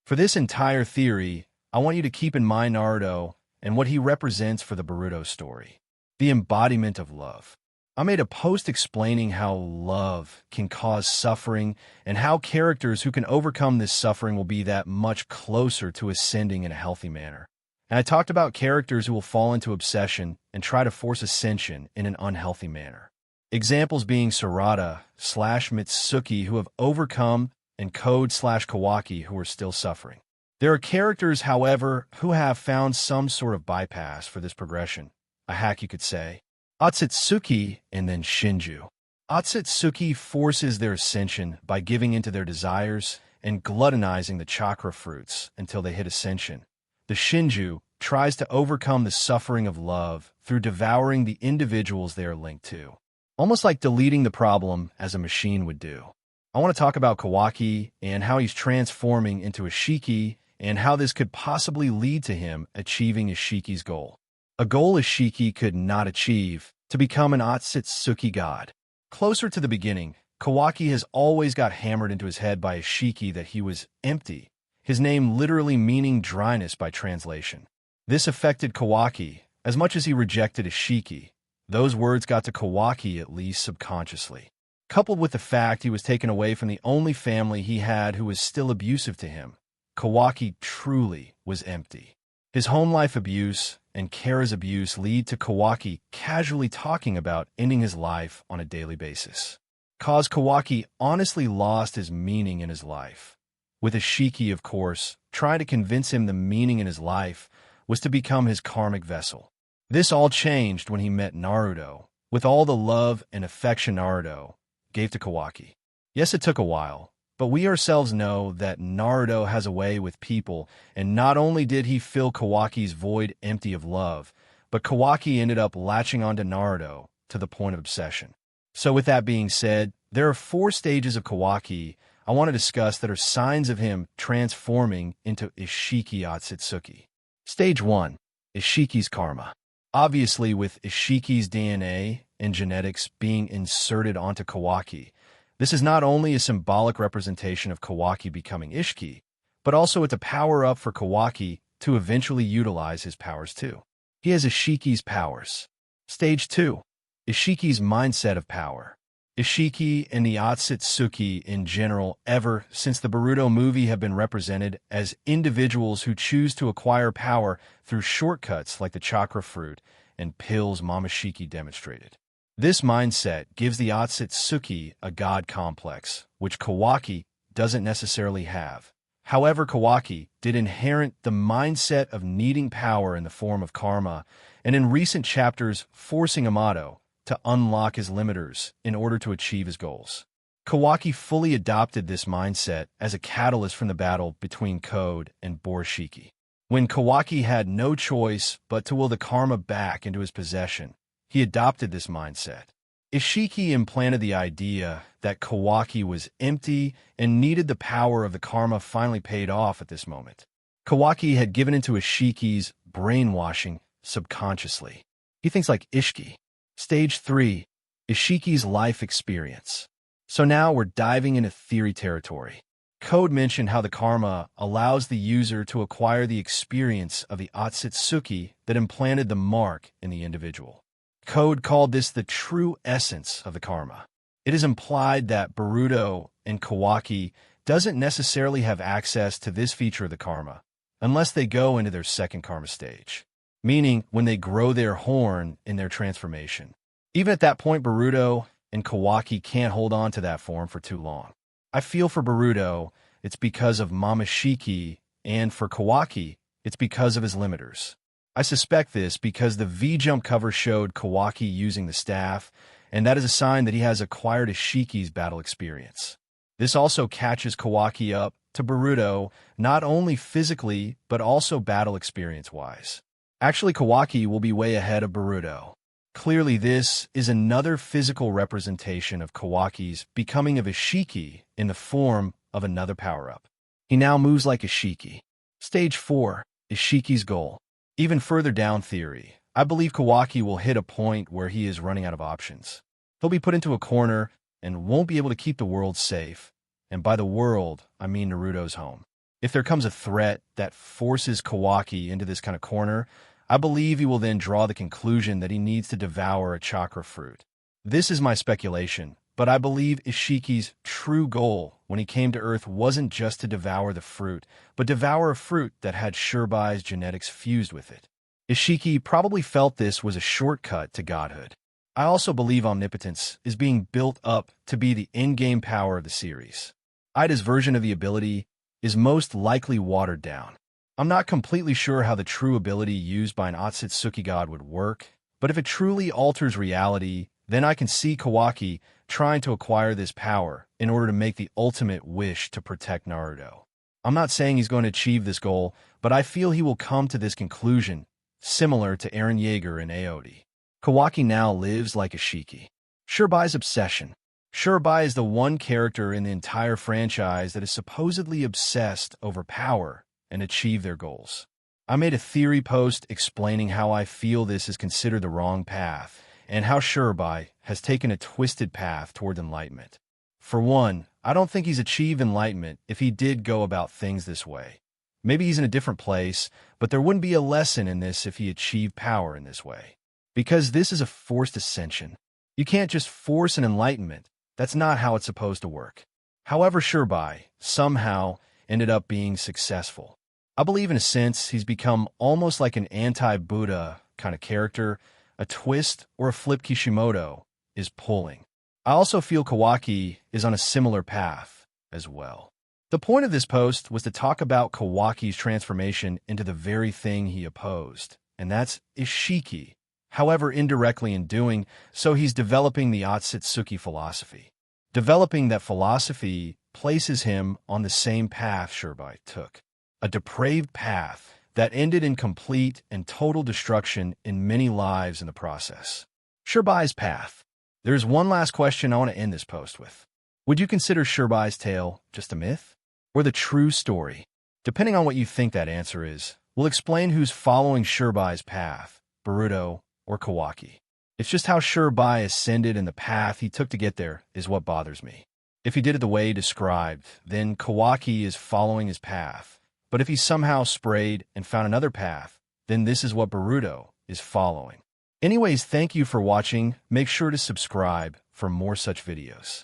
For this entire theory, I want you to keep in mind Naruto and what he represents for the Boruto story. The embodiment of love. I made a post explaining how love can cause suffering and how characters who can overcome this suffering will be that much closer to ascending in a healthy manner. And I talked about characters who will fall into obsession and try to force ascension in an unhealthy manner. Examples being Sarada/Mitsuki who have overcome and Code/Kawaki who are still suffering. There are characters, however, who have found some sort of bypass for this progression. A hack, you could say. Otsutsuki and then Shinju. Otsutsuki forces their ascension by giving into their desires and gluttonizing the chakra fruits until they hit ascension. The Shinju tries to overcome the suffering of love through devouring the individuals they are linked to, almost like deleting the problem as a machine would do. I want to talk about Kawaki and how he's transforming into Isshiki and how this could possibly lead to him achieving Isshiki's goal. A goal Isshiki could not achieve, to become an Otsutsuki god. Closer to the beginning, Kawaki has always got hammered into his head by Isshiki that he was empty, his name literally meaning dryness by translation. This affected Kawaki as much as he rejected Isshiki. Those words got to Kawaki at least subconsciously. Coupled with the fact he was taken away from the only family he had who was still abusive to him, Kawaki truly was empty. His home life abuse and Kara's abuse lead to Kawaki casually talking about ending his life on a daily basis. Cause Kawaki honestly lost his meaning in his life. With Isshiki, of course, trying to convince him the meaning in his life was to become his karmic vessel. This all changed when he met Naruto, with all the love and affection Naruto gave to Kawaki. Yes, it took a while, but we ourselves know that Naruto has a way with people, and not only did he fill Kawaki's void empty of love, but Kawaki ended up latching onto Naruto to the point of obsession. So with that being said, there are 4 stages of Kawaki I want to discuss that are signs of him transforming into Isshiki Otsutsuki. Stage 1. Isshiki's karma. Obviously, with Isshiki's DNA and genetics being inserted onto Kawaki, this is not only a symbolic representation of Kawaki becoming Isshiki, but also it's a power-up for Kawaki to eventually utilize his powers too. He has Ishiki's powers. Stage 2. Ishiki's mindset of power. Isshiki and the Otsutsuki in general ever since the Boruto movie have been represented as individuals who choose to acquire power through shortcuts like the chakra fruit and pills Momoshiki demonstrated. This mindset gives the Otsutsuki a god complex, which Kawaki doesn't necessarily have. However, Kawaki did inherit the mindset of needing power in the form of karma, and in recent chapters forcing Amato to unlock his limiters in order to achieve his goals. Kawaki fully adopted this mindset as a catalyst from the battle between Code and Borushiki. When Kawaki had no choice but to will the karma back into his possession, he adopted this mindset. Isshiki implanted the idea that Kawaki was empty and needed the power of the karma finally paid off at this moment. Kawaki had given into Ishiki's brainwashing subconsciously. He thinks like Isshiki. Stage 3. Ishiki's life experience. So now we're diving into theory territory. Code mentioned how the karma allows the user to acquire the experience of the Otsutsuki that implanted the mark in the individual. Code called this the true essence of the karma. It is implied that Boruto and Kawaki doesn't necessarily have access to this feature of the karma unless they go into their second karma stage, meaning when they grow their horn in their transformation. Even at that point, Boruto and Kawaki can't hold on to that form for too long. I feel for Boruto, it's because of Momoshiki, and for Kawaki, it's because of his limiters. I suspect this because the V-Jump cover showed Kawaki using the staff, and that is a sign that he has acquired Ishiki's battle experience. This also catches Kawaki up to Boruto, not only physically, but also battle experience-wise. Actually, Kawaki will be way ahead of Boruto. Clearly, this is another physical representation of Kawaki's becoming of Isshiki in the form of another power-up. He now moves like Isshiki. Stage 4. Ishiki's goal. Even further down theory, I believe Kawaki will hit a point where he is running out of options. He'll be put into a corner and won't be able to keep the world safe. And by the world, I mean Naruto's home. If there comes a threat that forces Kawaki into this kind of corner, I believe he will then draw the conclusion that he needs to devour a chakra fruit. This is my speculation, but I believe Isshiki's true goal when he came to Earth wasn't just to devour the fruit, but devour a fruit that had Shirbai's genetics fused with it. Isshiki probably felt this was a shortcut to godhood. I also believe omnipotence is being built up to be the in-game power of the series. Ida's version of the ability is most likely watered down. I'm not completely sure how the true ability used by an Otsutsuki god would work, but if it truly alters reality, then I can see Kawaki trying to acquire this power in order to make the ultimate wish to protect Naruto. I'm not saying he's going to achieve this goal, but I feel he will come to this conclusion, similar to Eren Yeager and Aodi. Kawaki now lives like Isshiki. Shirbai's obsession. Shirbai is the one character in the entire franchise that is supposedly obsessed over power and achieve their goals. I made a theory post explaining how I feel this is considered the wrong path and how Shirbai has taken a twisted path toward enlightenment. For one, I don't think he's achieved enlightenment if he did go about things this way. Maybe he's in a different place, but there wouldn't be a lesson in this if he achieved power in this way. Because this is a forced ascension. You can't just force an enlightenment. That's not how it's supposed to work. However, Shirbai somehow ended up being successful. I believe in a sense he's become almost like an anti-Buddha kind of character. A twist or a flip Kishimoto is pulling. I also feel Kawaki is on a similar path as well. The point of this post was to talk about Kawaki's transformation into the very thing he opposed, and that's Isshiki. However, indirectly in doing so, he's developing the Otsutsuki philosophy. Developing that philosophy places him on the same path Shirbai took, a depraved path that ended in complete and total destruction in many lives in the process. Shirbai's path. There's one last question I want to end this post with. Would you consider Shirbai's tale just a myth or the true story? Depending on what you think that answer is, we'll explain who's following Shirbai's path, Boruto or Kawaki. It's just how Shirbai ascended and the path he took to get there is what bothers me. If he did it the way he described, then Kawaki is following his path. But if he somehow sprayed and found another path, then this is what Boruto is following. Anyways, thank you for watching. Make sure to subscribe for more such videos.